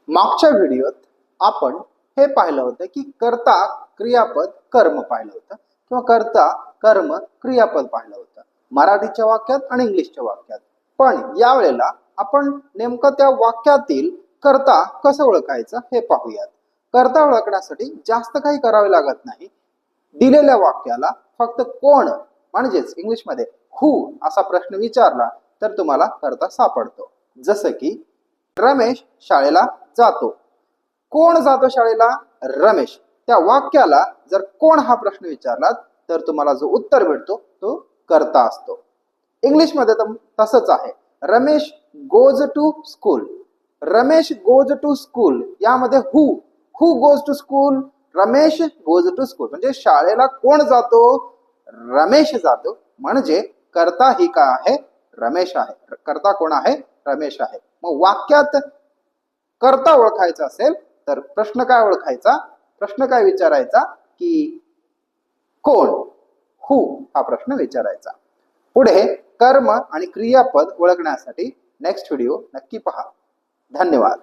मागच्या व्हिडिओत आपण हे पाहिलं होतं की कर्ता क्रियापद कर्म पाहिलं होतं किंवा कर्ता कर्म क्रियापद पाहिलं होतं मराठीच्या वाक्यात आणि इंग्लिशच्या वाक्यात. पण यावेळेला आपण नेमकं त्या वाक्यातील कर्ता कसं ओळखायचं हे पाहूयात. कर्ता ओळखण्यासाठी जास्त काही करावे लागत नाही. दिलेल्या वाक्याला फक्त कोण म्हणजेच इंग्लिशमध्ये हू असा प्रश्न विचारला तर तुम्हाला कर्ता सापडतो. जसं की रमेश शाळेला जातो. कोण जातो शाळेला? रमेश. त्या वाक्याला जर कोण हा प्रश्न विचारला तर तुम्हाला जो उत्तर भेटतो तो कर्ता असतो. इंग्लिश मध्ये तसंच आहे. Ramesh goes to school. Ramesh goes to school यामध्ये who goes to school? Ramesh goes to school. म्हणजे शाळेला कोण जातो? रमेश जातो. म्हणजे कर्ता ही काय आहे? रमेश आहे. कर्ता कोण आहे? रमेश आहे. मग वाक्यात कर्ता ओळखायचा असेल तर प्रश्न काय ओळखायचा? प्रश्न काय विचारायचा की कोण? हू हा प्रश्न विचारायचा. पुढे कर्म आणि क्रियापद ओळखण्यासाठी नेक्स्ट व्हिडिओ नक्की पहा. धन्यवाद.